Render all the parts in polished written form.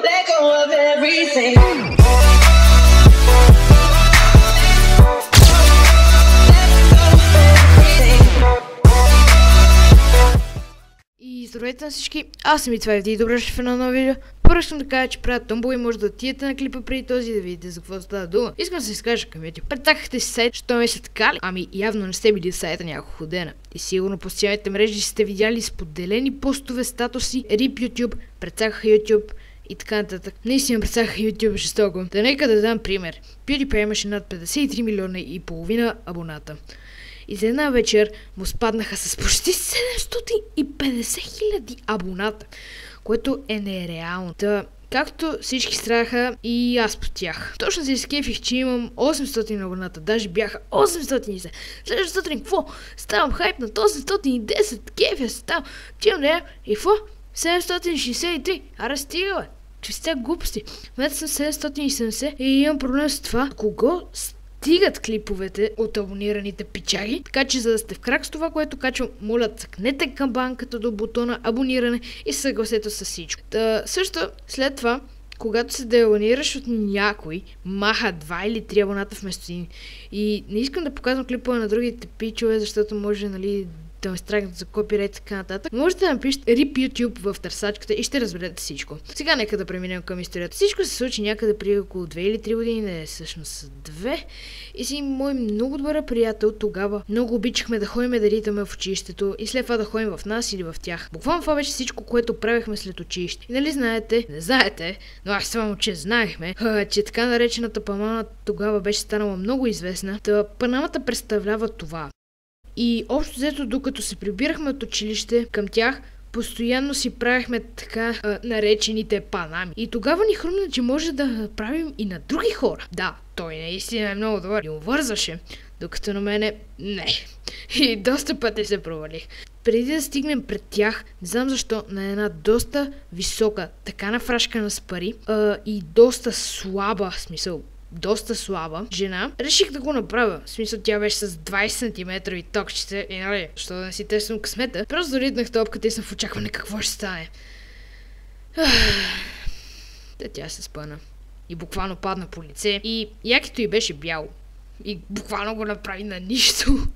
let go of everything. И здравейте на всички, аз съм и това и добре ще в едно ново видео. Първо искам да кажа, че правя тъмбо и може да отидете на клипа преди този да видите за какво става дума. Искам да се изкажа към YouTube. Претакахте си сайт, що мисля така ли? Ами явно не сте били в сайта няколко дена. И сигурно по социалните мрежи сте видяли споделени постове, статуси, RIP YouTube, прецакаха YouTube и така нататък. Наистина прецакаха YouTube жестоко. Да нека да дам пример. PewDiePie имаше над 53 милиона и половина абоната. И за една вечер му спаднаха с почти 750 хиляди абоната, което е нереално. Та, както всички страха и аз по тях. Точно се изкефих, че имам 800 абоната, даже бяха 810. Следващото какво? Ставам хайп на 810, кефя ставам. Чим да и какво? 763. Аре стига, бе. Че сте глупости. В момента съм 770 и имам проблем с това. Кого стигат клиповете от абонираните пичаги, така че за да сте в крак с това, което качвам, моля цъкнете камбанката до бутона абониране и се съгласете с всичко. Та, също след това, когато се деабонираш от някой, маха 2 или 3 абоната вместо един. И не искам да показвам клипове на другите пичове, защото може, нали, да ме страгнат за копирайт и така нататък. Можете да напишете RIP YouTube в търсачката и ще разберете всичко. Сега нека да преминем към историята. Всичко се случи някъде преди около 2 или 3 години, не всъщност 2. И си мой много добър приятел тогава. Много обичахме да ходим да ритаме в училището и след това да ходим в нас или в тях. Буквално това беше всичко, което правихме след училище. И нали знаете, не знаете, но аз само че знаехме, че така наречената Панама тогава беше станала много известна. Та Панамата представлява това. И общо взето, докато се прибирахме от училище към тях, постоянно си правихме така наречените панами. И тогава ни хрумна, че може да правим и на други хора. Да, той наистина е много добър и увързваше, докато на мене не. И доста пъти се провалих. Преди да стигнем пред тях, не знам защо, на една доста висока, така нафрашкана с пари и доста слаба, смисъл, доста слаба жена, реших да го направя. В смисъл, тя беше с 20 см токчета и нали, що да не си тествам късмета. Просто доритнах топката и съм в очакване какво ще стане. Тя се спъна. И буквално падна по лице. И якито й беше бяло. И буквално го направи на нищо.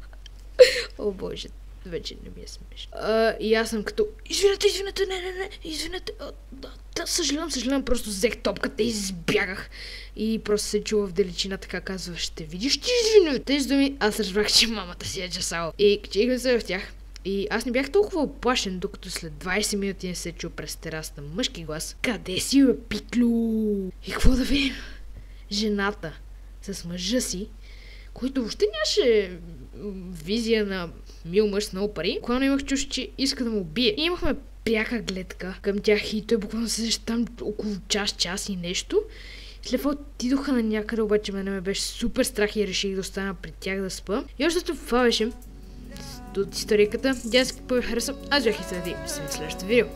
О боже, вече не ми е смешно. И аз съм като, извинете, не, извинете. Да, съжалявам, просто взех топката и избягах. И просто се чува в далечина, така казва, ще видиш, ти извини. Тези думи, аз разбрах, че мамата си е чесала. И качихме се в тях. И аз не бях толкова оплашен, докато след 20 минути не се чу през терасата мъжки глас. Къде си, бе, пиклю? И какво да видим? Жената с мъжа си, който въобще нямаше визия на мил мъж с много пари. Когато имах чуш, че иска да му убие. И имахме пряка гледка към тях и той буквално седеше там около час и нещо. След това отидоха на някъде, обаче мене ме беше супер страх и реших да остана при тях да спа. И още това беше от историката. Дядски ви хареса. Аз бях и следи в следващото видео.